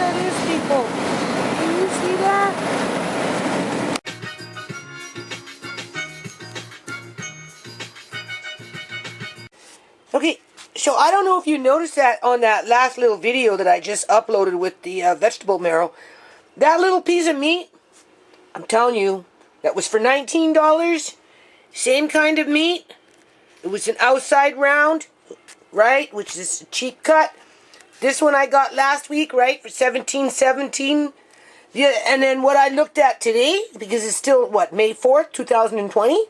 that is, people? Can you see that? Okay, so I don't know if you noticed that on that last little video that I just uploaded with the vegetable marrow. That little piece of meat, I'm telling you, that was for $19. Same kind of meat. It was an outside round, right, which is a cheap cut. This one I got last week, right, for $17.17. Yeah, and then what I looked at today, because it's still, what, May 4th, 2020?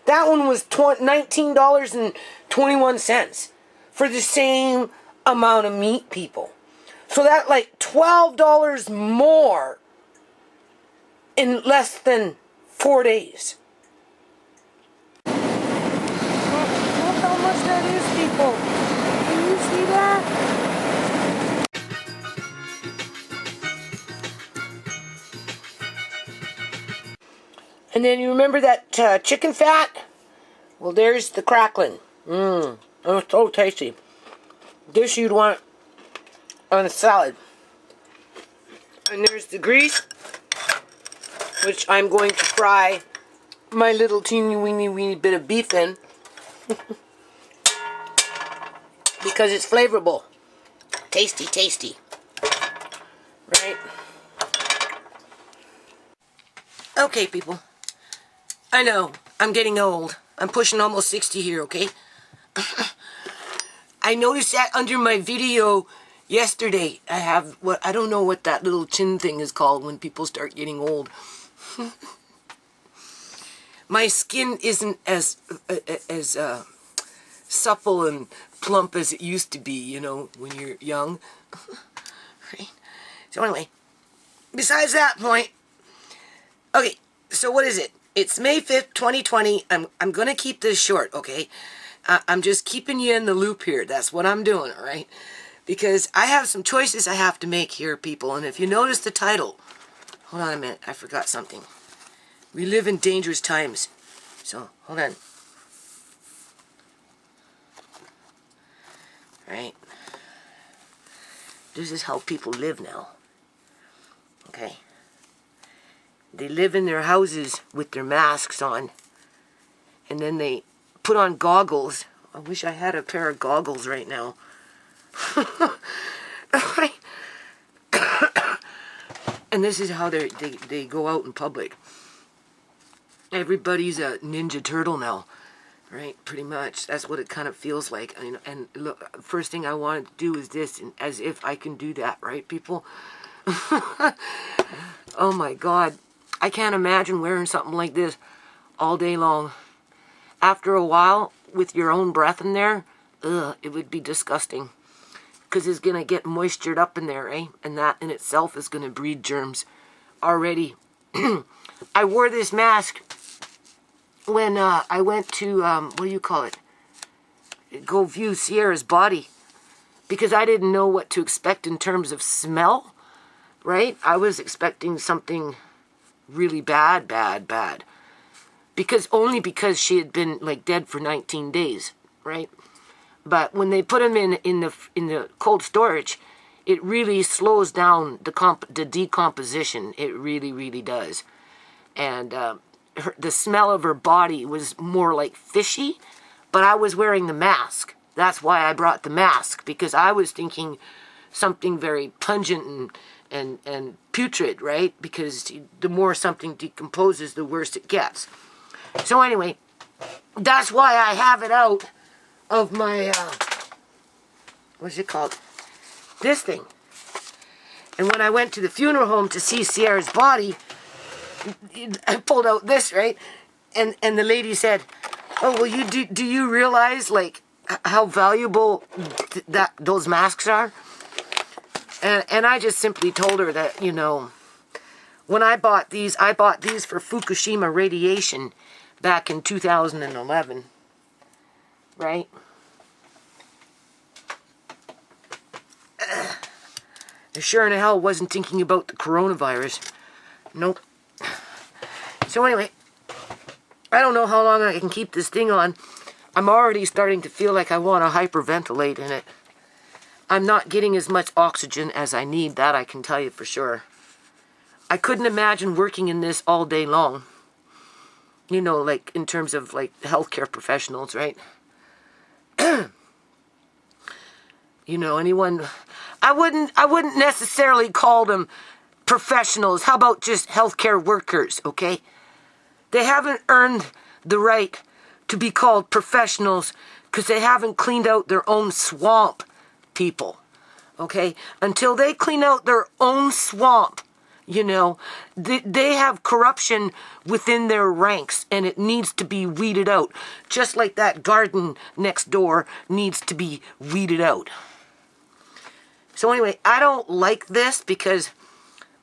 That one was $19.21 for the same amount of meat, people. So that, like, $12 more in less than 4 days. Look how much that is, people. Can you see that? And then you remember that chicken fat? Well, there's the crackling. Oh, it's so tasty. This you'd want on a salad. And there's the grease, which I'm going to fry my little teeny weeny bit of beef in. Because it's flavorful. Tasty, tasty. Right? Okay, people. I know, I'm getting old. I'm pushing almost 60 here, okay? I noticed that under my video yesterday, I have what, I don't know what that little chin thing is called when people start getting old. My skin isn't as supple and plump as it used to be, you know, when you're young. Right? So anyway, besides that point, okay, so what is it? It's May 5th, 2020. I'm going to keep this short, okay? I'm just keeping you in the loop here. That's what I'm doing, all right? Because I have some choices I have to make here, people. And if you notice the title, hold on a minute, I forgot something. We live in dangerous times. So, hold on. All right. This is how people live now. Okay. They live in their houses with their masks on. And then they put on goggles. I wish I had a pair of goggles right now. And this is how they go out in public. Everybody's a Ninja Turtle now. Right? Pretty much. That's what it kind of feels like. And look, first thing I wanted to do is this. And as if I can do that. Right, people? Oh my God. I can't imagine wearing something like this all day long. After a while, with your own breath in there, it would be disgusting. Because it's going to get moistured up in there, eh? And that in itself is going to breed germs already. I wore this mask when I went to, what do you call it? Go view Ciera's body. Because I didn't know what to expect in terms of smell, right? I was expecting something really bad. Only because she had been like dead for 19 days, right? But when they put him in the cold storage, it really slows down the decomposition. It really does. And the smell of her body was more like fishy, but I was wearing the mask. That's why I brought the mask, because I was thinking something very pungent and putrid, right? Because the more something decomposes, the worse it gets. So anyway, that's why I have it out of my, what's it called? This thing. And when I went to the funeral home to see Ciera's body, I pulled out this, right? And the lady said, oh, well, do you realize, like, how valuable those masks are? And I just simply told her that, you know, when I bought these for Fukushima radiation back in 2011, right? I sure in the hell wasn't thinking about the coronavirus. Nope. So anyway, I don't know how long I can keep this thing on. I'm already starting to feel like I want to hyperventilate in it. I'm not getting as much oxygen as I need. That I can tell you for sure. I couldn't imagine working in this all day long. You know, like in terms of like healthcare professionals, right? You know, anyone, I wouldn't necessarily call them professionals. How about just healthcare workers, okay? They haven't earned the right to be called professionals because they haven't cleaned out their own swamp, people, okay? Until they clean out their own swamp, you know, they have corruption within their ranks, and it needs to be weeded out. Just like that garden next door needs to be weeded out. So anyway, I don't like this because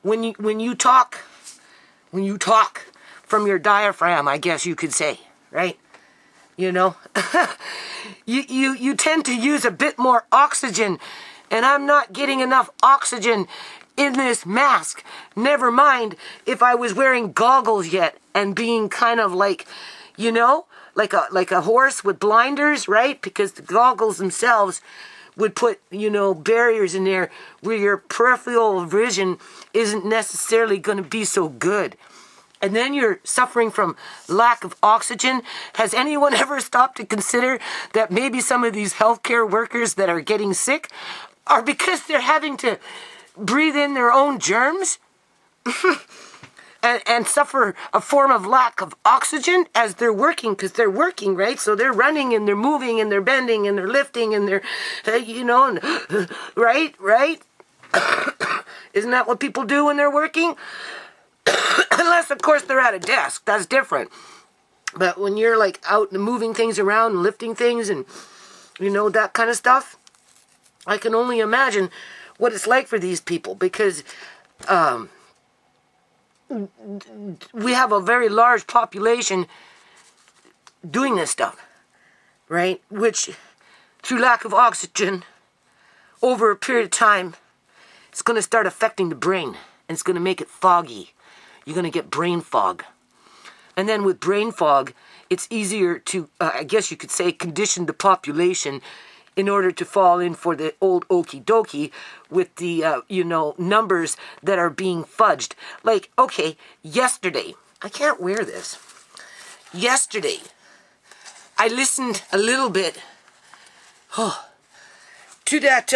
when you talk from your diaphragm, I guess you could say, right? You know, you tend to use a bit more oxygen, and I'm not getting enough oxygen in this mask. Never mind if I was wearing goggles yet and being kind of like, you know, like a horse with blinders, right? Because the goggles themselves would put, you know, barriers in there where your peripheral vision isn't necessarily going to be so good. And then you're suffering from lack of oxygen. Has anyone ever stopped to consider that maybe some of these healthcare workers that are getting sick are because they're having to breathe in their own germs and suffer a form of lack of oxygen as they're working, because they're working, right? So they're running and they're moving and they're bending and they're lifting and they're, you know, and, right? Isn't that what people do when they're working? Unless, of course, they're at a desk. That's different. But when you're like out and moving things around and lifting things and, you know, that kind of stuff, I can only imagine what it's like for these people, because we have a very large population doing this stuff, right? Which, through lack of oxygen, over a period of time, it's going to start affecting the brain, and it's going to make it foggy. You're going to get brain fog. And then with brain fog, it's easier to, I guess you could say, condition the population in order to fall in for the old okie dokie with the, you know, numbers that are being fudged. Like, okay, yesterday, I can't wear this. Yesterday, I listened a little bit to that,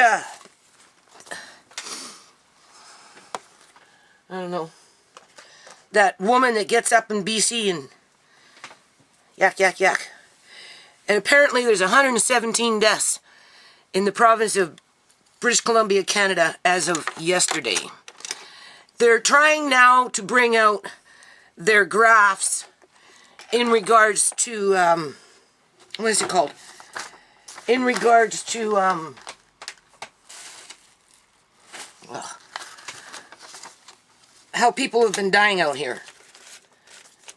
I don't know, that woman that gets up in BC and yak. And apparently there's 117 deaths in the province of British Columbia, Canada, as of yesterday. They're trying now to bring out their graphs in regards to, what is it called? In regards to, how people have been dying out here,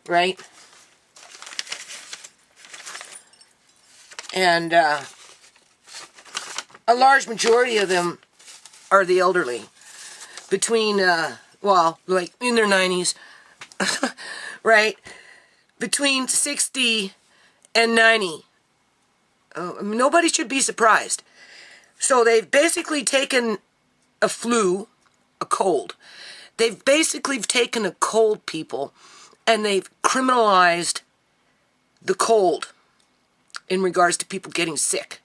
right? And a large majority of them are the elderly, between, well, like in their 90s, right? Between 60 and 90. Nobody should be surprised. So they've basically taken a flu, a cold. They've basically taken a cold, people, and they've criminalized the cold in regards to people getting sick.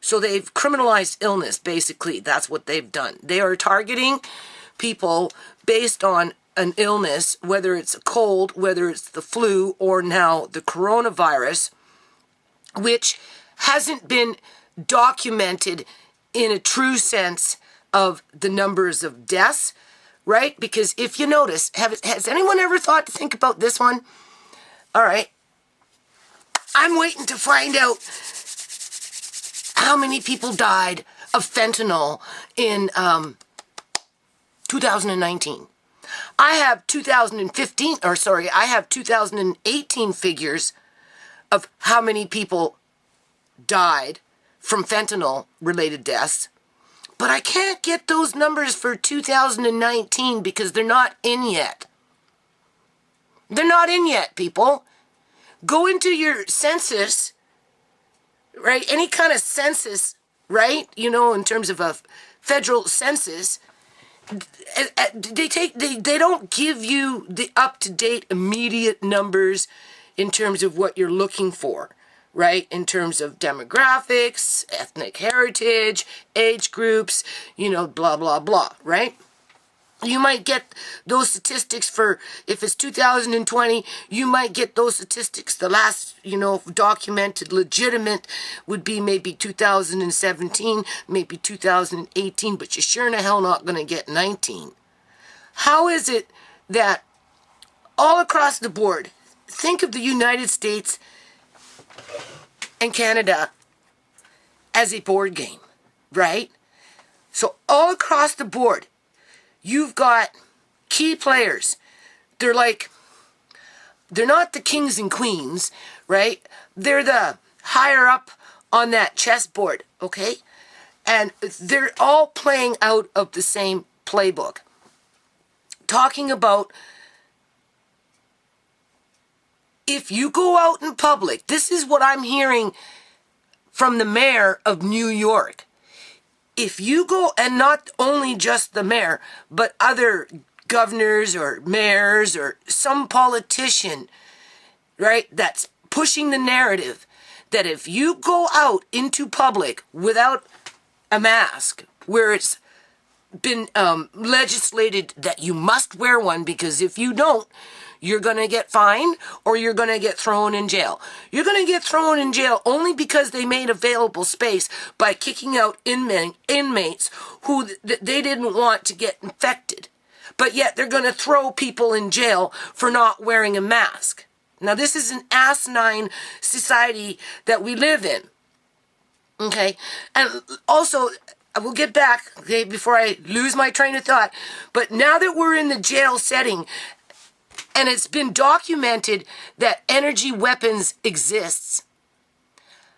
So they've criminalized illness, basically. That's what they've done. They are targeting people based on an illness, whether it's a cold, whether it's the flu, or now the coronavirus, which hasn't been documented in a true sense of the numbers of deaths, right? Because if you notice, has anyone ever thought to think about this one? All right. I'm waiting to find out how many people died of fentanyl in 2019. I have 2018 figures of how many people died from fentanyl-related deaths. But I can't get those numbers for 2019 because they're not in yet. They're not in yet, people. Go into your census, right? Any kind of census right? You know, in terms of a federal census, they don't give you the up-to-date immediate numbers in terms of what you're looking for, right? In terms of demographics, ethnic heritage, age groups, you know, blah, blah, blah, right? You might get those statistics for, if it's 2020, you might get those statistics. The last, you know, documented, legitimate would be maybe 2017, maybe 2018, but you're sure in the hell not going to get 19. How is it that all across the board, think of the United States and Canada as a board game, right? So all across the board, you've got key players. They're not the kings and queens, right? They're the higher up on that chessboard, okay? And they're all playing out of the same playbook. Talking about, if you go out in public, this is what I'm hearing from the mayor of New York. If you go, and not only just the mayor, but other governors or mayors or some politician, right, that's pushing the narrative that if you go out into public without a mask, where it's been legislated that you must wear one, because if you don't, you're going to get fined or you're going to get thrown in jail. You're going to get thrown in jail only because they made available space by kicking out inmates who they didn't want to get infected. But yet they're going to throw people in jail for not wearing a mask. Now, this is an asinine society that we live in. Okay? And also, I will get back, okay, before I lose my train of thought. But now that we're in the jail setting, and it's been documented that energy weapons exists,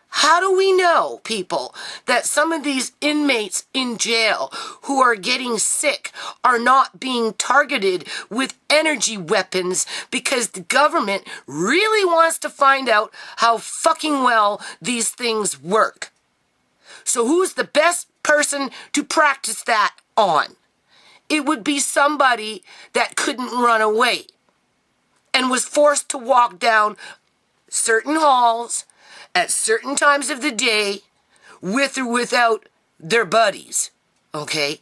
how do we know, people, that some of these inmates in jail who are getting sick are not being targeted with energy weapons because the government really wants to find out how fucking well these things work? So who's the best person to practice that on? It would be somebody that couldn't run away and was forced to walk down certain halls at certain times of the day with or without their buddies, okay?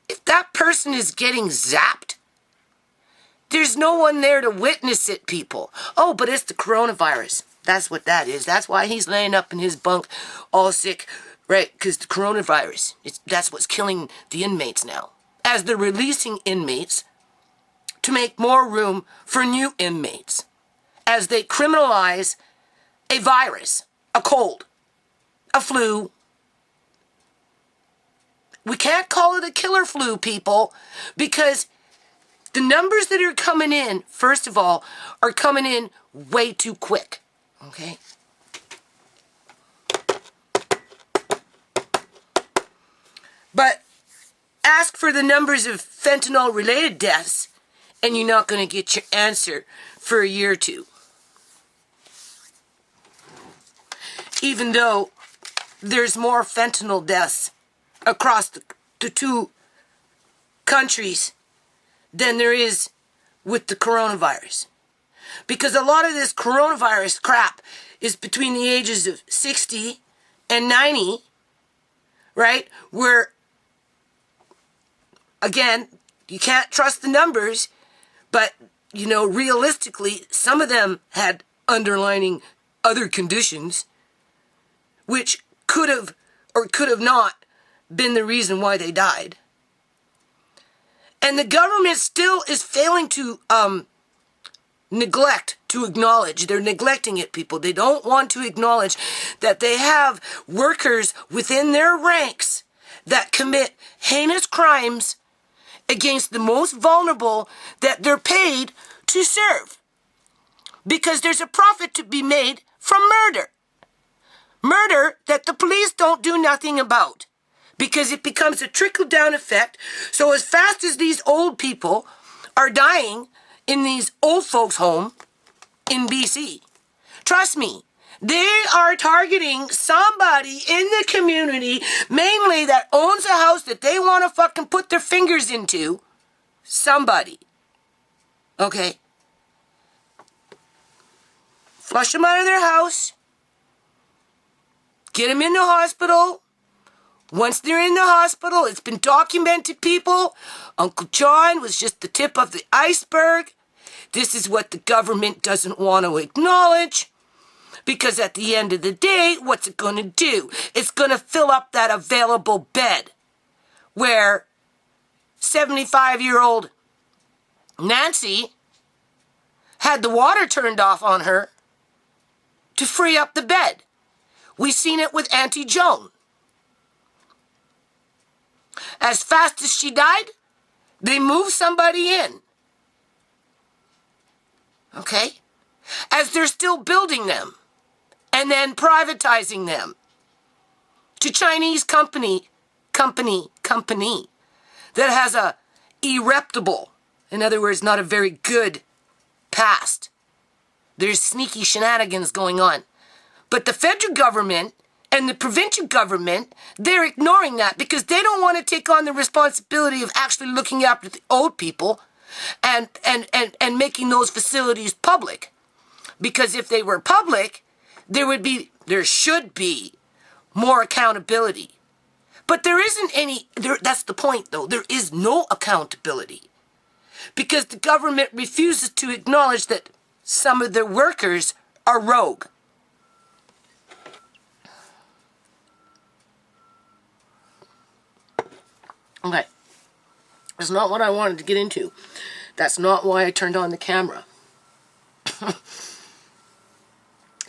If that person is getting zapped, there's no one there to witness it, people. Oh, but it's the coronavirus. That's what that is. That's why he's laying up in his bunk all sick, right? Because the coronavirus, that's what's killing the inmates now. As they're releasing inmates to make more room for new inmates, as they criminalize a virus, a cold, a flu. We can't call it a killer flu, people, because the numbers that are coming in, first of all, are coming in way too quick, okay? But ask for the numbers of fentanyl-related deaths, and you're not going to get your answer for a year or two. Even though there's more fentanyl deaths across the two countries than there is with the coronavirus. Because a lot of this coronavirus crap is between the ages of 60 and 90, right? Where, again, you can't trust the numbers, but, you know, realistically, some of them had underlying other conditions which could have or could have not been the reason why they died. And the government still is failing to neglect to acknowledge. They're neglecting it, people. They don't want to acknowledge that they have workers within their ranks that commit heinous crimes against the most vulnerable that they're paid to serve. Because there's a profit to be made from murder. Murder that the police don't do nothing about. Because it becomes a trickle-down effect. So as fast as these old people are dying in these old folks' home in BC, trust me, They are targeting somebody in the community, mainly that owns a house that they want to fucking put their fingers into. Somebody. Okay? Flush them out of their house. Get them in the hospital. Once they're in the hospital, it's been documented, people. Uncle John was just the tip of the iceberg. This is what the government doesn't want to acknowledge. Because at the end of the day, what's it going to do? It's going to fill up that available bed where 75-year-old Nancy had the water turned off on her to free up the bed. We've seen it with Auntie Joan. As fast as she died, they moved somebody in. Okay? As they're still building them. And then privatizing them to Chinese company that has a irreputable, in other words, not a very good past. There's sneaky shenanigans going on. But the federal government and the provincial government, they're ignoring that because they don't want to take on the responsibility of actually looking after the old people and making those facilities public. Because if they were public, there should be more accountability. But there isn't any, that's the point though, there is no accountability. Because the government refuses to acknowledge that some of their workers are rogue. Okay, that's not what I wanted to get into. That's not why I turned on the camera.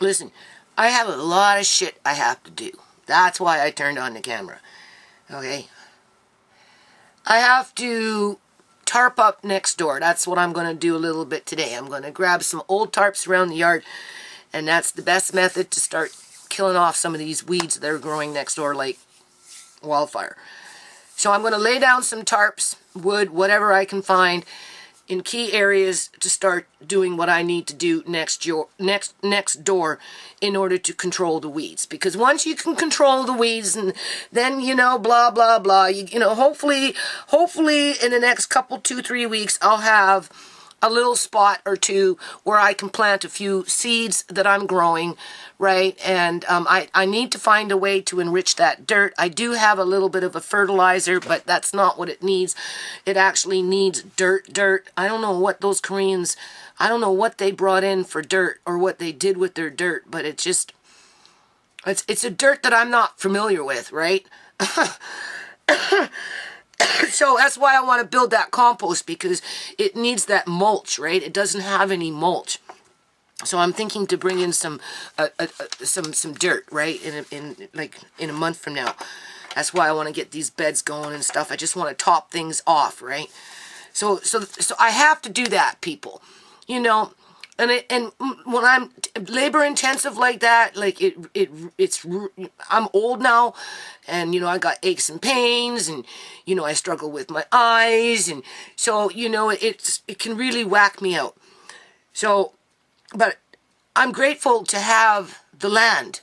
Listen, I have a lot of shit I have to do. That's why I turned on the camera. Okay? I have to tarp up next door. That's what I'm going to do a little bit today. I'm going to grab some old tarps around the yard, and that's the best method to start killing off some of these weeds that are growing next door like wildfire. So I'm going to lay down some tarps, wood, whatever I can find, in key areas to start doing what I need to do next door in order to control the weeds. Because once you can control the weeds, and then, you know, blah, blah, blah, you know, hopefully in the next couple, 2-3 weeks, I'll have a little spot or two where I can plant a few seeds that I'm growing, right? And I need to find a way to enrich that dirt. I do have a little bit of a fertilizer, but that's not what it needs. It actually needs dirt. I don't know what those Koreans, I don't know what they brought in for dirt or what they did with their dirt, but it's just, it's a dirt that I'm not familiar with, right? So that's why I want to build that compost, because it needs that mulch, right? It doesn't have any mulch. So I'm thinking to bring in some dirt, right? In a month from now. That's why I want to get these beds going and stuff. I just want to top things off, right? So I have to do that, people. You know, and when I'm labor intensive like that, like it's I'm old now, and you know I got aches and pains, and you know I struggle with my eyes, and so you know it can really whack me out. So, but I'm grateful to have the land.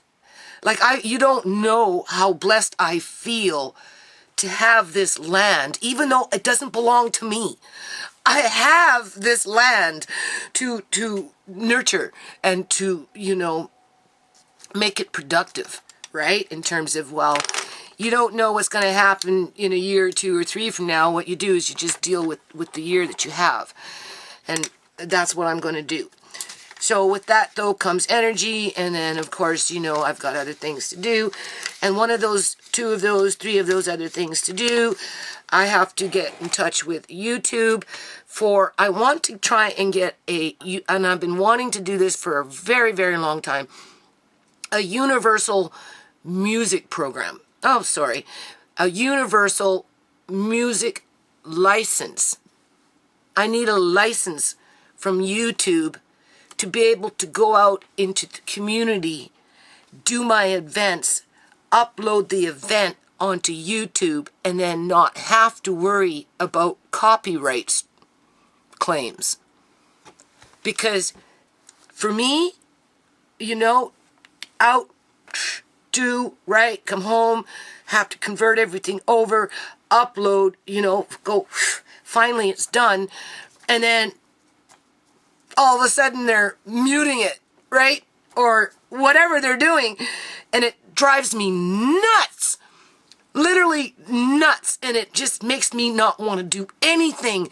Like you don't know how blessed I feel to have this land, even though it doesn't belong to me. I have this land to nurture and to, you know, make it productive, right? In terms of, well, you don't know what's going to happen in a year or 2 or 3 from now. What you do is you just deal with the year that you have. And that's what I'm going to do. So with that, though, comes energy. And then, of course, you know, I've got other things to do. And one of those, 2 of those, 3 of those other things to do, I have to get in touch with YouTube I want to try and get and I've been wanting to do this for a very, very long time, a universal music program. Oh, sorry. A universal music license. I need a license from YouTube to be able to go out into the community, do my events, upload the event onto YouTube, and then not have to worry about copyright claims. Because for me, you know, out, do, right, come home, have to convert everything over, upload, you know, go, finally it's done, and then all of a sudden they're muting it, right, or whatever they're doing, and it drives me nuts, literally nuts, and it just makes me not want to do anything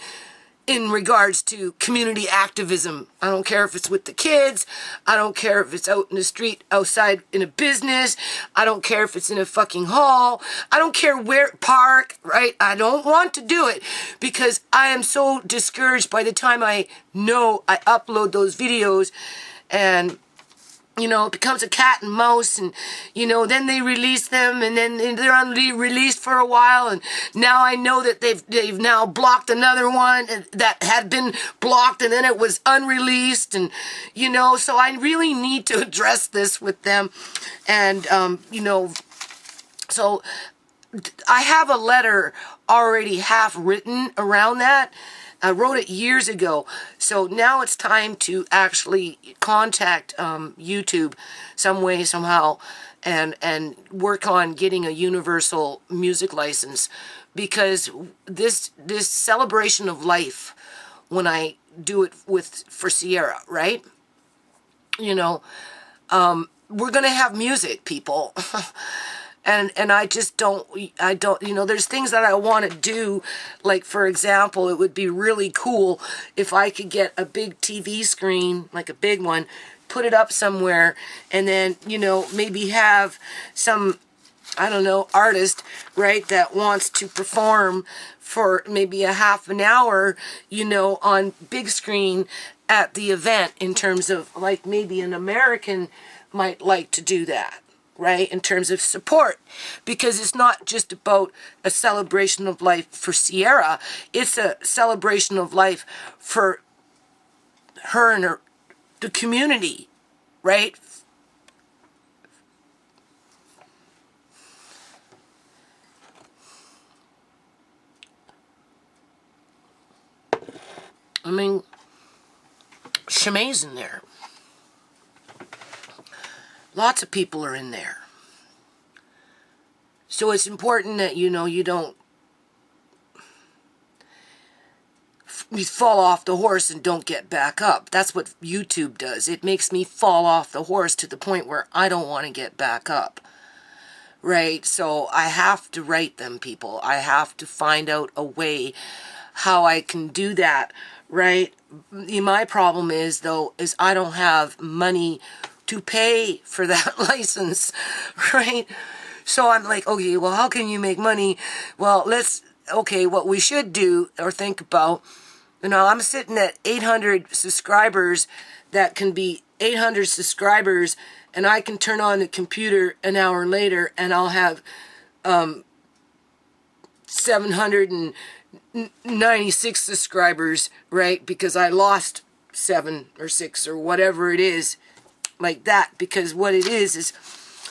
in regards to community activism. I don't care if it's with the kids. I don't care if it's out in the street, outside in a business. I don't care if it's in a fucking hall. I don't care where, park, right? I don't want to do it because I am so discouraged by the time I know I upload those videos, and you know, it becomes a cat and mouse, and, you know, then they release them, and then they're released for a while, and now I know that they've now blocked another one that had been blocked, and then it was unreleased, and, you know, so I really need to address this with them, and, you know, so I have a letter already half written around that. I wrote it years ago, so now it's time to actually contact YouTube some way, somehow, and work on getting a universal music license, because this celebration of life, when I do it for Ciera, right? You know, we're gonna have music, people. And I just don't, you know, there's things that I want to do, like, for example, it would be really cool if I could get a big TV screen, like a big one, put it up somewhere, and then, you know, maybe have some, I don't know, artist, right, that wants to perform for maybe a half an hour, you know, on big screen at the event, in terms of, like, maybe an American might like to do that. Right, in terms of support, because it's not just about a celebration of life for Ciera, it's a celebration of life for her and the community, right? I mean, ShaMay's in there. Lots of people are in there. So it's important that, you know, you don't fall off the horse and don't get back up. That's what YouTube does. It makes me fall off the horse to the point where I don't want to get back up. Right? So I have to write them, people. I have to find out a way how I can do that. Right? My problem is, though, is I don't have money to pay for that license, right? So I'm like, okay, well, how can you make money? Well, okay, what we should do or think about, you know, I'm sitting at 800 subscribers. That can be 800 subscribers, and I can turn on the computer an hour later, and I'll have 796 subscribers, right? Because I lost 7 or 6 or whatever it is, like that, because what it is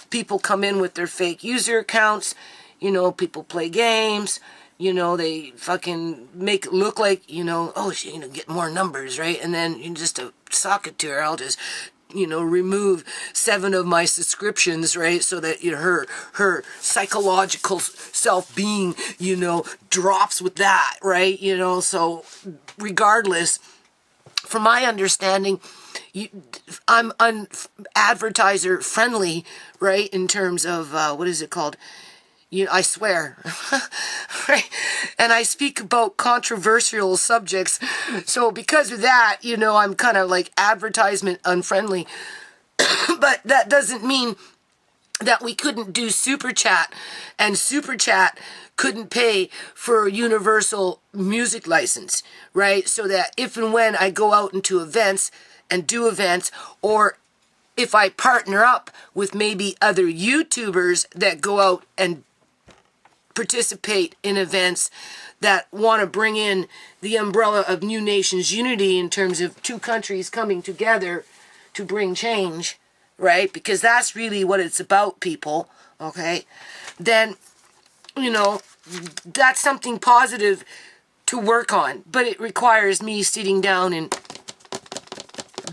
people come in with their fake user accounts, you know, people play games, you know, they fucking make it look like, you know, oh, she, you know, get more numbers, right? And then, you know, just to sock it to her, I'll just, you know, remove 7 of my subscriptions, right? So that, you know, her psychological self-being, you know, drops with that, right? You know, so regardless, from my understanding, I'm advertiser friendly, right? In terms of, what is it called? I swear, right? And I speak about controversial subjects. So because of that, you know, I'm kind of like advertisement unfriendly. But that doesn't mean that we couldn't do Super Chat, and Super Chat couldn't pay for a universal music license, right? So that if and when I go out into events and do events, or if I partner up with maybe other YouTubers that go out and participate in events that want to bring in the umbrella of New Nations unity in terms of 2 countries coming together to bring change, right? Because that's really what it's about, people, okay? Then, you know, that's something positive to work on, but it requires me sitting down and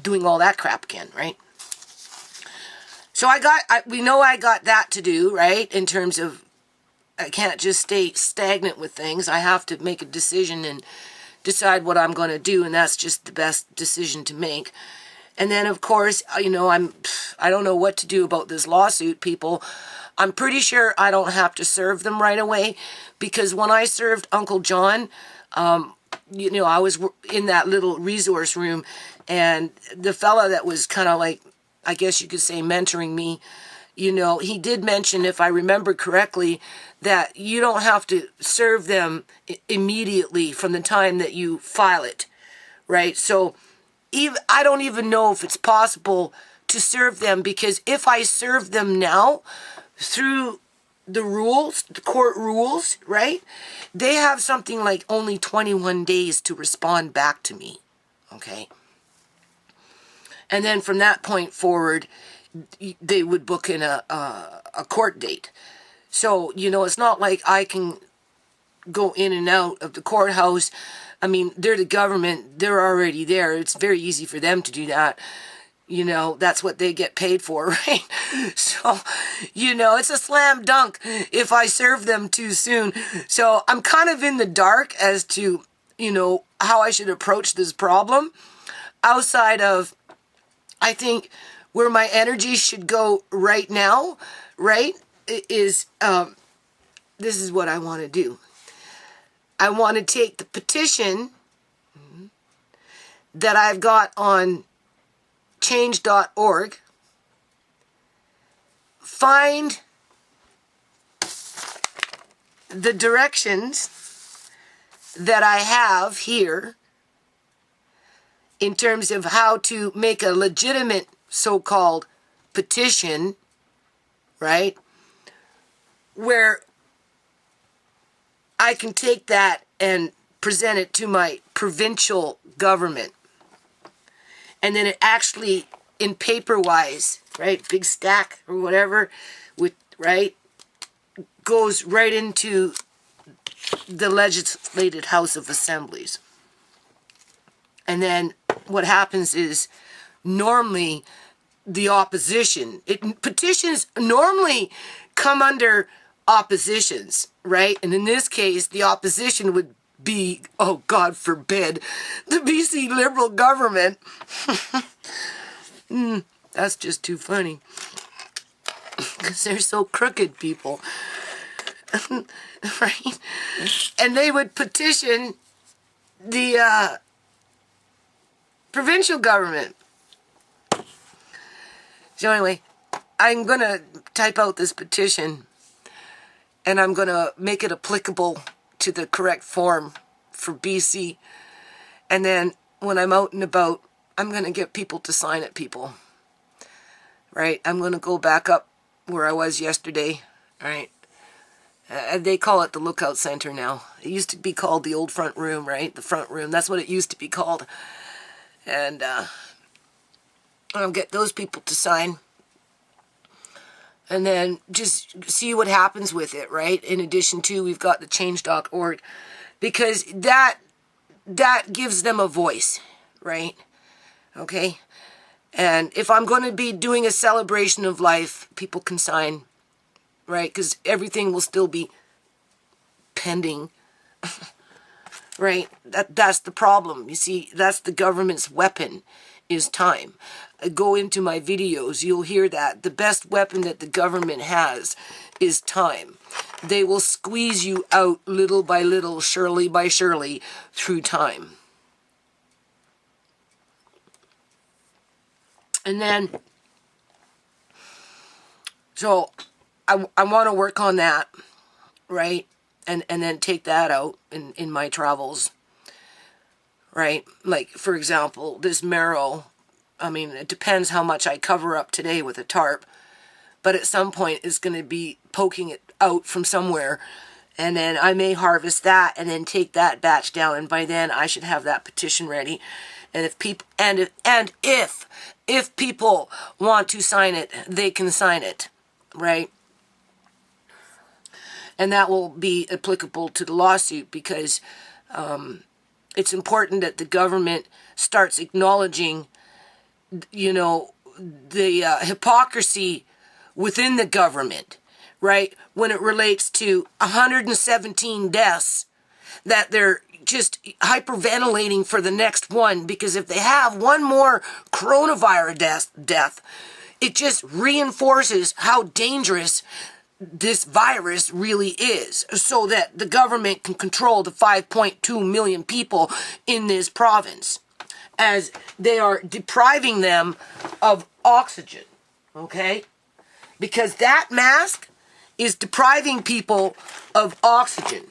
doing all that crap again, right? So we know I got that to do, right? In terms of, I can't just stay stagnant with things. I have to make a decision and decide what I'm going to do, and that's just the best decision to make. And then, of course, you know, I don't know what to do about this lawsuit, people. I'm pretty sure I don't have to serve them right away, because when I served Uncle John, you know, I was in that little resource room, and the fella that was kind of like, I guess you could say, mentoring me, you know, he did mention, if I remember correctly, that you don't have to serve them immediately from the time that you file it, right? So I don't even know if it's possible to serve them, because if I serve them now through the rules, the court rules, right, they have something like only 21 days to respond back to me, okay? And then from that point forward, they would book in a court date. So, you know, it's not like I can go in and out of the courthouse. I mean, they're the government. They're already there. It's very easy for them to do that. You know, that's what they get paid for, right? So, you know, it's a slam dunk if I serve them too soon. So I'm kind of in the dark as to, you know, how I should approach this problem. Outside of, I think, where my energy should go right now, right, is, this is what I want to do. I want to take the petition that I've got on change.org, find the directions that I have here in terms of how to make a legitimate so-called petition, right, where I can take that and present it to my provincial government. And then it actually, in paper-wise, right, big stack or whatever, with, right, goes right into the legislated House of Assemblies. And then what happens is, normally, the opposition, petitions normally come under oppositions, right? And in this case, the opposition would be, oh, God forbid, the BC Liberal government. That's just too funny. Because they're so crooked, people. Right? And they would petition the provincial government. So anyway, I'm going to type out this petition, and I'm going to make it applicable to the correct form for BC. And then when I'm out and about, I'm going to get people to sign it, people. Right? I'm going to go back up where I was yesterday. Right? They call it the Lookout Center now. It used to be called the Old Front Room, right? The front room. That's what it used to be called. And I'll get those people to sign. And then just see what happens with it, right? In addition to, we've got the change.org. Because that gives them a voice, right? Okay? And if I'm going to be doing a celebration of life, people can sign, right? Because everything will still be pending, right? That's the problem. You see, that's the government's weapon, is time. Go into my videos, you'll hear that. The best weapon that the government has is time. They will squeeze you out little by little, surely by surely, through time. And then, so I want to work on that, right? And then take that out in my travels, right? Like, for example, this marrow, I mean, it depends how much I cover up today with a tarp, but at some point it's going to be poking it out from somewhere, and then I may harvest that and then take that batch down, and by then I should have that petition ready. And if people if people want to sign it, they can sign it, right? And that will be applicable to the lawsuit, because it's important that the government starts acknowledging, you know, hypocrisy within the government, right? When it relates to 117 deaths, that they're just hyperventilating for the next one, because if they have one more coronavirus death, it just reinforces how dangerous this virus really is, so that the government can control the 5.2 million people in this province, as they are depriving them of oxygen, okay? Because that mask is depriving people of oxygen.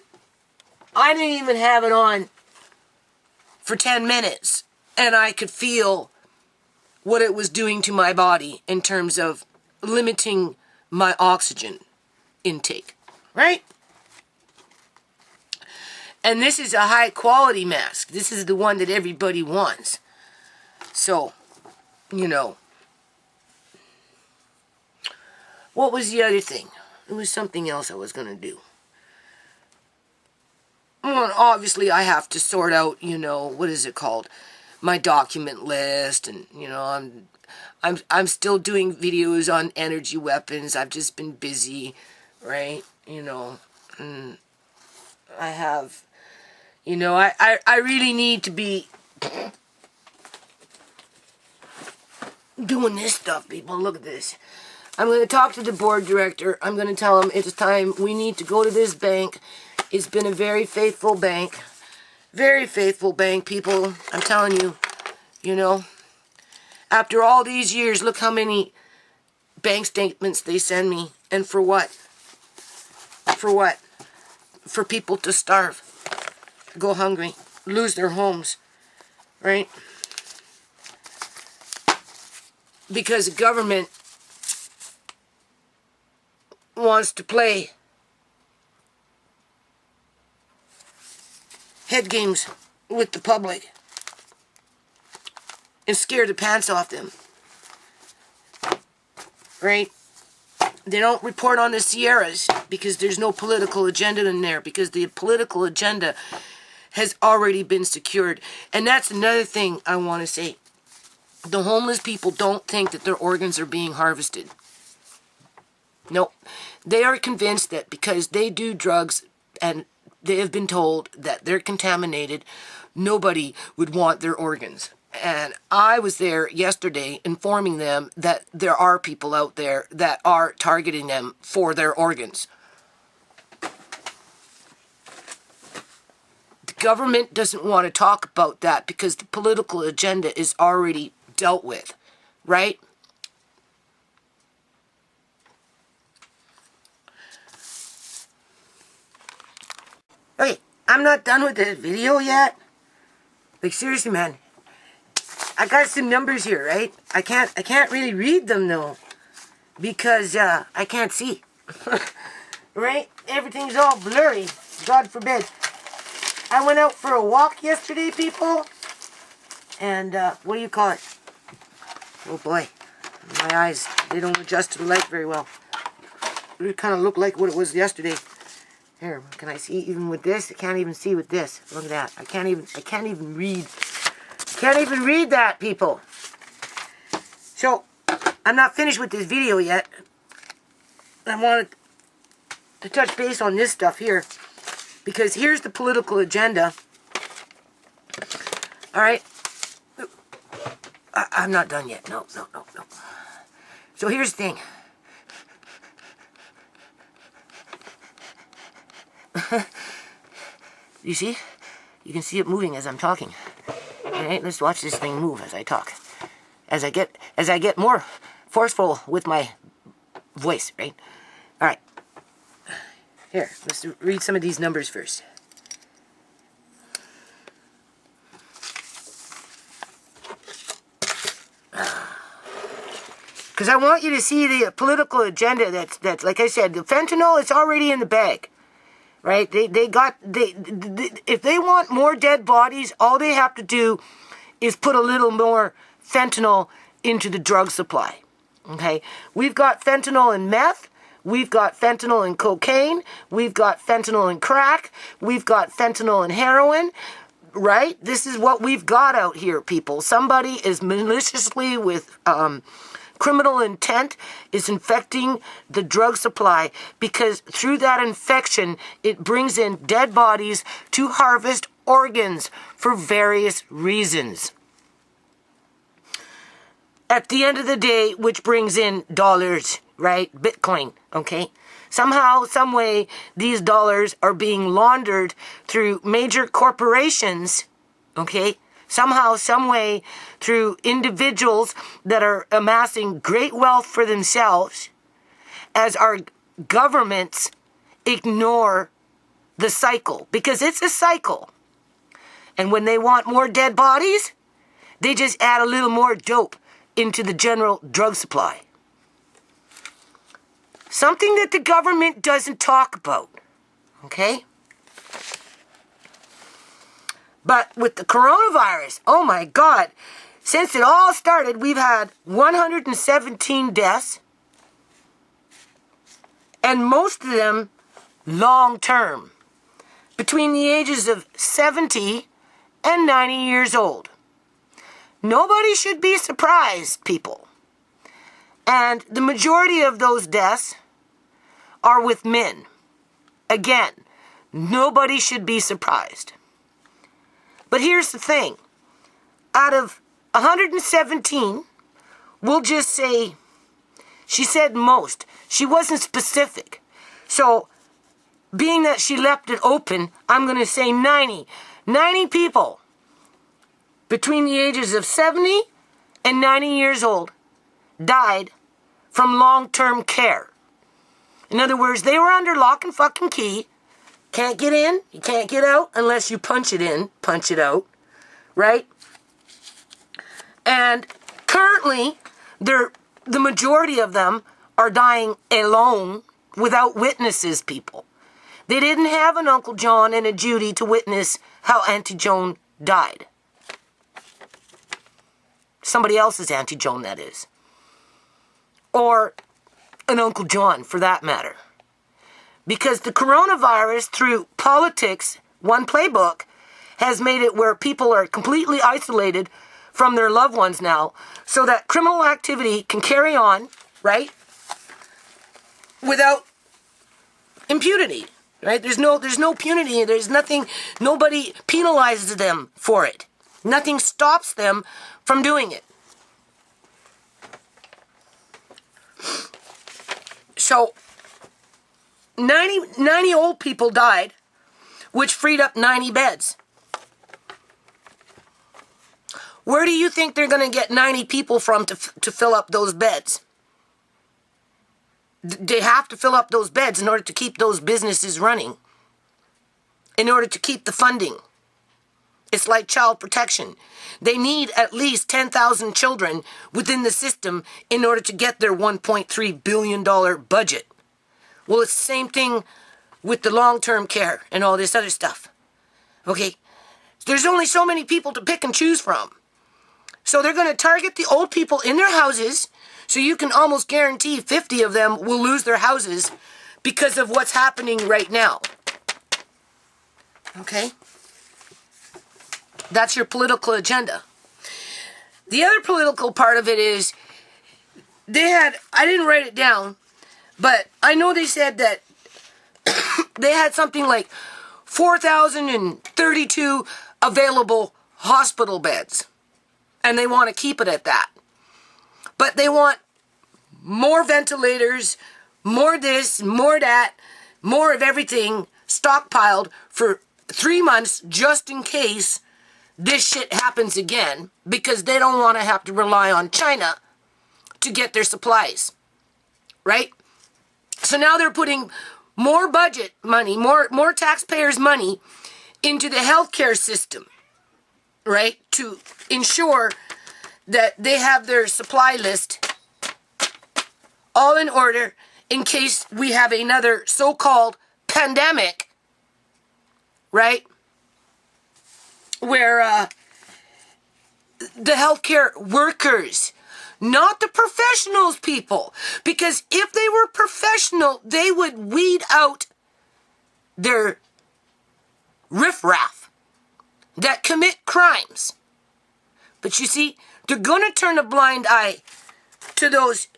I didn't even have it on for 10 minutes, and I could feel what it was doing to my body in terms of limiting my oxygen intake, right? And this is a high quality mask. This is the one that everybody wants. So, you know. What was the other thing? It was something else I was going to do. Well, obviously I have to sort out, you know, what is it called? My document list, and you know, I'm still doing videos on energy weapons. I've just been busy, right? You know, and I have, you know, I really need to be doing this stuff, people. Look at this. I'm going to talk to the board director. I'm going to tell him it's time. We need to go to this bank. It's been a very faithful bank. Very faithful bank, people. I'm telling you, you know. After all these years, look how many bank statements they send me. And for what? For what? For people to starve. Go hungry. Lose their homes. Right? Because the government wants to play head games with the public and scare the pants off them, right? They don't report on the Ciera's because there's no political agenda in there, because the political agenda has already been secured. And that's another thing I want to say. The homeless people don't think that their organs are being harvested. No, they are convinced that because they do drugs and they have been told that they're contaminated, nobody would want their organs. And I was there yesterday informing them that there are people out there that are targeting them for their organs. The government doesn't want to talk about that because the political agenda is already dealt with, right? Okay, I'm not done with this video yet. Like, seriously, man. I got some numbers here, right? I can't really read them, though. Because, I can't see. Right? Everything's all blurry. God forbid. I went out for a walk yesterday, people. And, what do you call it? Oh, boy. My eyes, they don't adjust to the light very well. It kind of looked like what it was yesterday. Here, can I see even with this? I can't even see with this. Look at that. I can't even read. Can't even read that, people. So, I'm not finished with this video yet. I wanted to touch base on this stuff here. Because here's the political agenda. Alright? I'm not done yet. No. So here's the thing. You see? You can see it moving as I'm talking. Alright, let's watch this thing move as I talk. As I get more forceful with my voice, right? Alright. Here, let's read some of these numbers first. Because I want you to see the political agenda that's like I said, the fentanyl is already in the bag. Right? If they want more dead bodies, all they have to do is put a little more fentanyl into the drug supply. Okay? We've got fentanyl in meth. We've got fentanyl in cocaine. We've got fentanyl in crack. We've got fentanyl in heroin. Right? This is what we've got out here, people. Somebody is maliciously with criminal intent is infecting the drug supply, because through that infection, it brings in dead bodies to harvest organs for various reasons. At the end of the day, which brings in dollars, right? Bitcoin, okay? Somehow, some way, these dollars are being laundered through major corporations, okay? Somehow, some way, through individuals that are amassing great wealth for themselves, as our governments ignore the cycle, because it's a cycle. And when they want more dead bodies, they just add a little more dope into the general drug supply. Something that the government doesn't talk about, okay? But with the coronavirus, oh my God, since it all started, we've had 117 deaths, and most of them long-term, between the ages of 70 and 90 years old. Nobody should be surprised, people. And the majority of those deaths are with men. Again, nobody should be surprised. But here's the thing. Out of 117, we'll just say, she said most. She wasn't specific. So, being that she left it open, I'm going to say 90. 90 people between the ages of 70 and 90 years old died from long-term care. In other words, they were under lock and fucking key. Can't get in, you can't get out unless you punch it in, punch it out, right? And currently, the majority of them are dying alone without witnesses, people. They didn't have an Uncle John and a Judy to witness how Auntie Joan died. Somebody else's Auntie Joan, that is. Or an Uncle John, for that matter. Because the coronavirus, through politics, one playbook, has made it where people are completely isolated from their loved ones now, so that criminal activity can carry on, right, without impunity, right? There's no punity. There's nothing. Nobody penalizes them for it. Nothing stops them from doing it. So, 90 old people died, which freed up 90 beds. Where do you think they're going to get 90 people from to fill up those beds? They have to fill up those beds in order to keep those businesses running, in order to keep the funding. It's like child protection. They need at least 10,000 children within the system in order to get their $1.3 billion budget. Well, it's the same thing with the long-term care and all this other stuff. Okay? There's only so many people to pick and choose from. So they're going to target the old people in their houses, so you can almost guarantee 50 of them will lose their houses because of what's happening right now. Okay? That's your political agenda. The other political part of it is, I didn't write it down, but I know they said that they had something like 4,032 available hospital beds. And they want to keep it at that. But they want more ventilators, more this, more that, more of everything stockpiled for 3 months just in case this shit happens again, because they don't want to have to rely on China to get their supplies. Right? So now they're putting more budget money, more taxpayers' money into the healthcare system, right? To ensure that they have their supply list all in order in case we have another so-called pandemic, right? Where the healthcare workers, not the professionals, people. Because if they were professional, they would weed out their riffraff that commit crimes. But you see, they're going to turn a blind eye to to those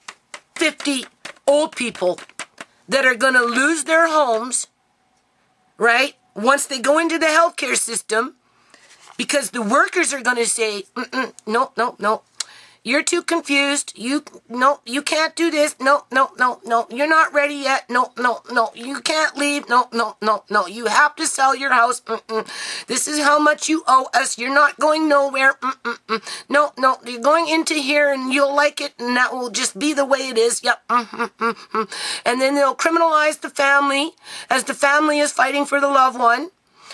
50 old people that are going to lose their homes, right? Once they go into the healthcare system, because the workers are going to say, no, no, no. You're too confused. You can't do this. No, you're not ready yet. No, you can't leave. No, you have to sell your house. This is how much you owe us. You're not going nowhere. No, you're going into here and you'll like it and that will just be the way it is. Yep. And then they'll criminalize the family as the family is fighting for the loved one.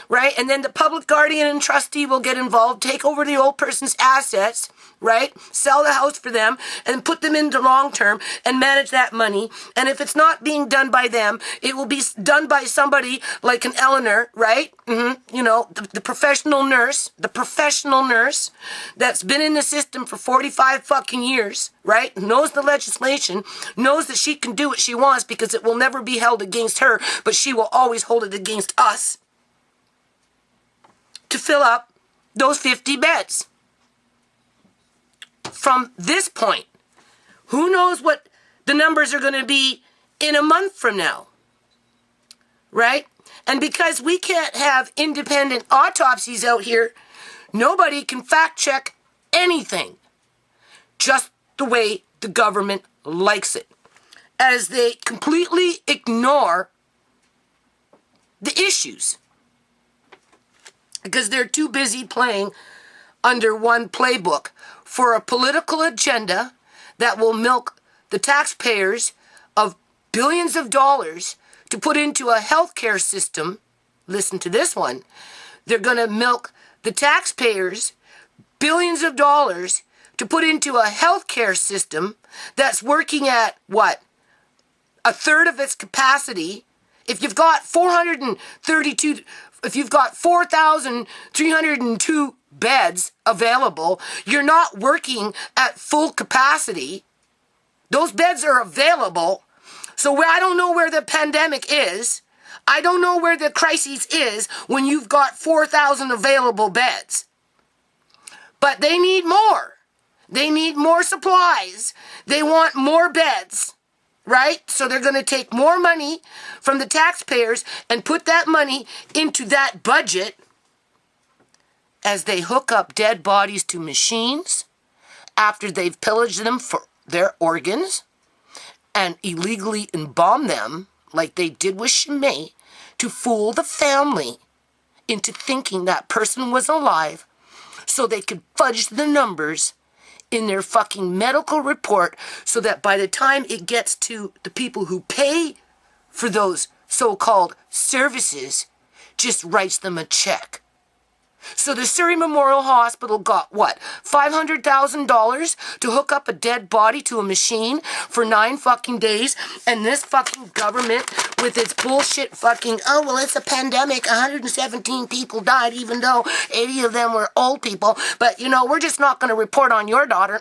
Right? And then the public guardian and trustee will get involved, take over the old person's assets, right? Sell the house for them and put them into long term and manage that money. And if it's not being done by them, it will be done by somebody like an Eleanor, right? You know, the professional nurse that's been in the system for 45 fucking years, right? Knows the legislation, knows that she can do what she wants because it will never be held against her, but she will always hold it against us. To fill up those 50 beds. From this point, who knows what the numbers are going to be in a month from now, right? And because we can't have independent autopsies out here, nobody can fact check anything, just the way the government likes it, as they completely ignore the issues. Because they're too busy playing under one playbook for a political agenda that will milk the taxpayers of billions of dollars to put into a healthcare system. Listen to this one. They're going to milk the taxpayers billions of dollars to put into a healthcare system that's working at, what, a third of its capacity. If you've got 4,302 beds available, you're not working at full capacity. Those beds are available. So I don't know where the pandemic is. I don't know where the crisis is when you've got 4,000 available beds. But they need more. They need more supplies. They want more beds. Right? So they're going to take more money from the taxpayers and put that money into that budget as they hook up dead bodies to machines after they've pillaged them for their organs and illegally embalm them like they did with ShaMay to fool the family into thinking that person was alive so they could fudge the numbers in their fucking medical report so that by the time it gets to the people who pay for those so-called services, just writes them a check. So the Surrey Memorial Hospital got, what, $500,000 to hook up a dead body to a machine for 9 fucking days, and this fucking government with its bullshit fucking, oh, well, it's a pandemic, 117 people died, even though 80 of them were old people, but, you know, we're just not going to report on your daughter,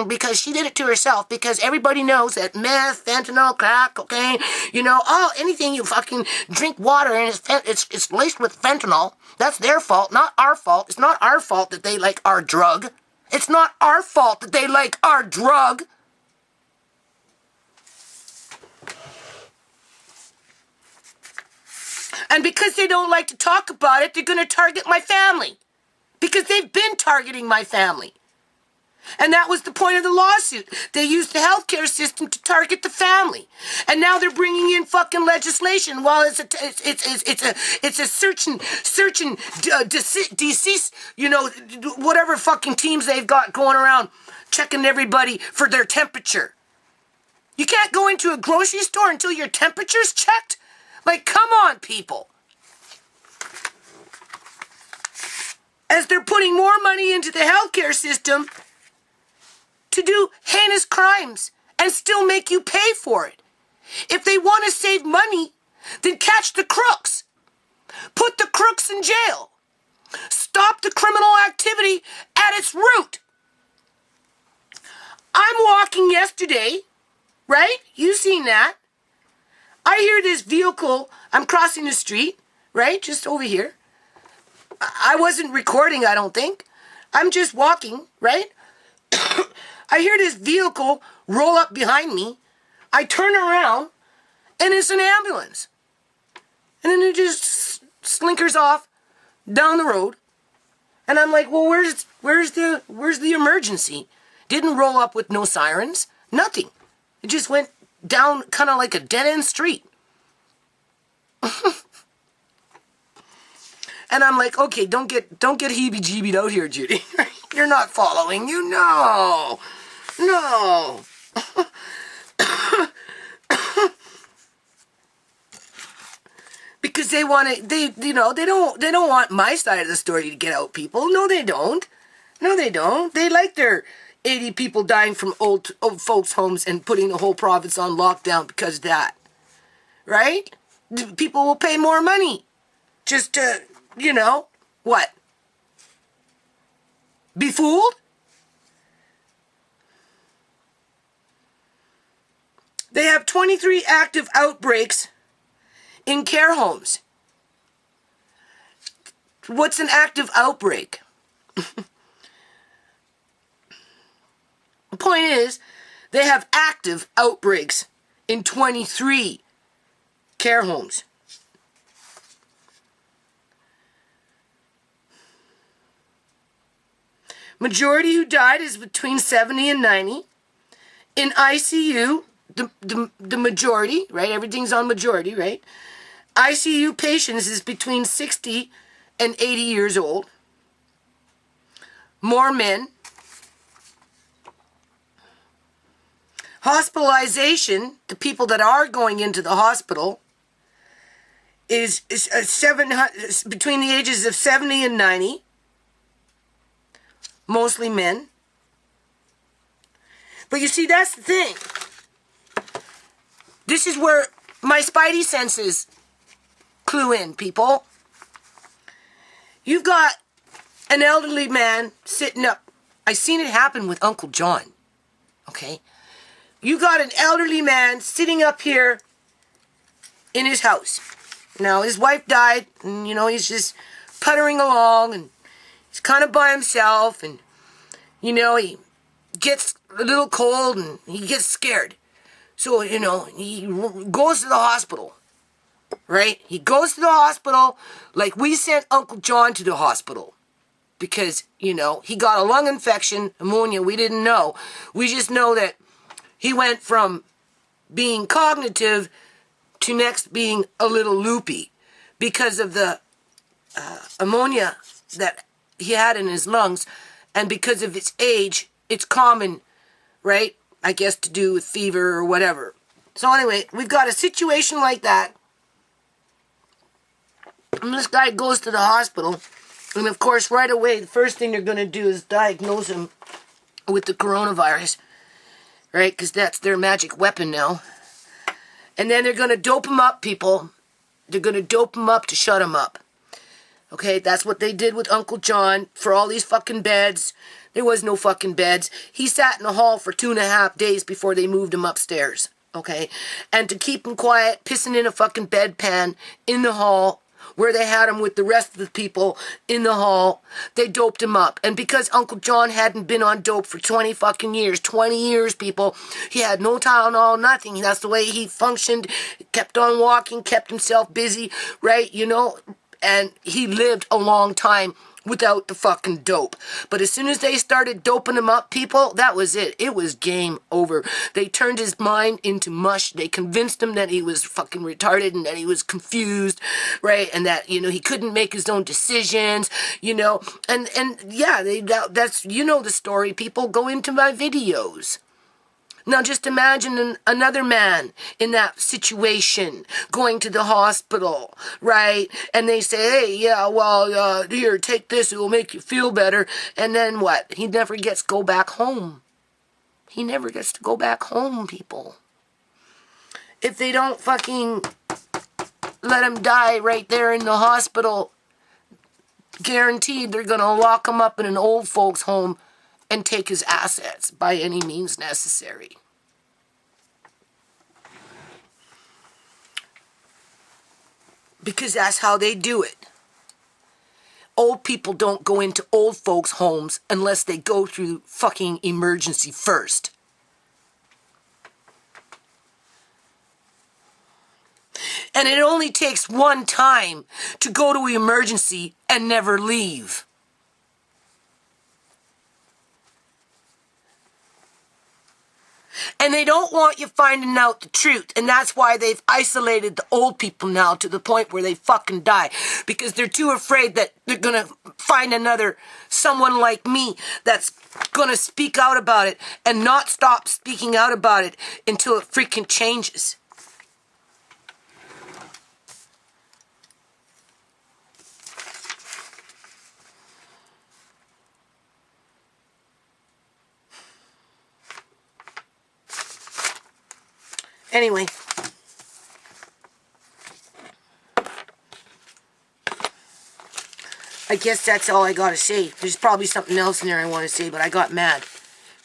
because she did it to herself, because everybody knows that meth, fentanyl, crack, cocaine, you know, oh, anything you fucking drink water and it's laced with fentanyl, that's their fault, not our fault. It's not our fault that they like our drug. It's not our fault that they like our drug. And because they don't like to talk about it, they're going to target my family. Because they've been targeting my family. And that was the point of the lawsuit. They used the healthcare system to target the family. And now they're bringing in fucking legislation while it's a search and decease, you know, whatever fucking teams they've got going around checking everybody for their temperature. You can't go into a grocery store until your temperature's checked? Like, come on, people. As they're putting more money into the healthcare system to do heinous crimes and still make you pay for it. If they want to save money, then catch the crooks. Put the crooks in jail. Stop the criminal activity at its root. I'm walking yesterday, right? You seen that. I hear this vehicle. I'm crossing the street, right? Just over here. I wasn't recording, I don't think. I'm just walking, right? I hear this vehicle roll up behind me. I turn around, and it's an ambulance. And then it just slinkers off down the road. And I'm like, well, where's the emergency? Didn't roll up with no sirens, nothing. It just went down kind of like a dead-end street. And I'm like, okay, don't get heebie-jeebied out here, Judy. You're not following. You know. No. Because they want to, they don't want my side of the story to get out, people. No, they don't. No, they don't. They like their 80 people dying from old folks' homes and putting the whole province on lockdown because of that. Right? People will pay more money just to, what? Be fooled? They have 23 active outbreaks in care homes. What's an active outbreak? The point is, they have active outbreaks in 23 care homes. Majority who died is between 70 and 90. In ICU, the majority, right? Everything's on majority, right? ICU patients is between 60 and 80 years old. More men. Hospitalization, the people that are going into the hospital, is between the ages of 70 and 90. Mostly men. But you see, that's the thing. This is where my spidey senses clue in, people. You've got an elderly man sitting up. I seen it happen with Uncle John. Okay? You got an elderly man sitting up here in his house. Now, his wife died, and, he's just puttering along, and he's kind of by himself, and, he gets a little cold, and he gets scared. So, he goes to the hospital, right? He goes to the hospital like we sent Uncle John to the hospital because, he got a lung infection, pneumonia, we didn't know. We just know that he went from being cognitive to next being a little loopy because of the ammonia that he had in his lungs, and because of its age, it's common, right? I guess to do with fever or whatever. So anyway, we've got a situation like that. And this guy goes to the hospital. And of course, right away, the first thing they're going to do is diagnose him with the coronavirus. Right? Because that's their magic weapon now. And then they're going to dope him up, people. They're going to dope him up to shut him up. Okay? That's what they did with Uncle John for all these fucking beds. There was no fucking beds. He sat in the hall for 2.5 days before they moved him upstairs. Okay? And to keep him quiet, pissing in a fucking bedpan in the hall where they had him with the rest of the people in the hall, they doped him up. And because Uncle John hadn't been on dope for 20 fucking years, 20 years, people, he had no Tylenol, nothing. That's the way he functioned, kept on walking, kept himself busy, right? And he lived a long time without the fucking dope. But as soon as they started doping him up, people, that was it. It was game over. They turned his mind into mush. They convinced him that he was fucking retarded and that he was confused, right? And that, he couldn't make his own decisions, And yeah, that's, the story. People go into my videos. Now just imagine another man in that situation going to the hospital, right? And they say, hey, yeah, well, here, take this, it will make you feel better. And then what? He never gets to go back home. He never gets to go back home, people. If they don't fucking let him die right there in the hospital, guaranteed they're going to lock him up in an old folks' home and take his assets by any means necessary. Because that's how they do it. old people don't go into old folks' homes unless they go through fucking emergency first. And it only takes one time to go to emergency and never leave. And they don't want you finding out the truth. And that's why they've isolated the old people now to the point where they fucking die. Because they're too afraid that they're going to find someone like me that's going to speak out about it and not stop speaking out about it until it freaking changes. Anyway, I guess that's all I gotta say. There's probably something else in there I want to say, but I got mad.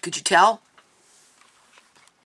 Could you tell?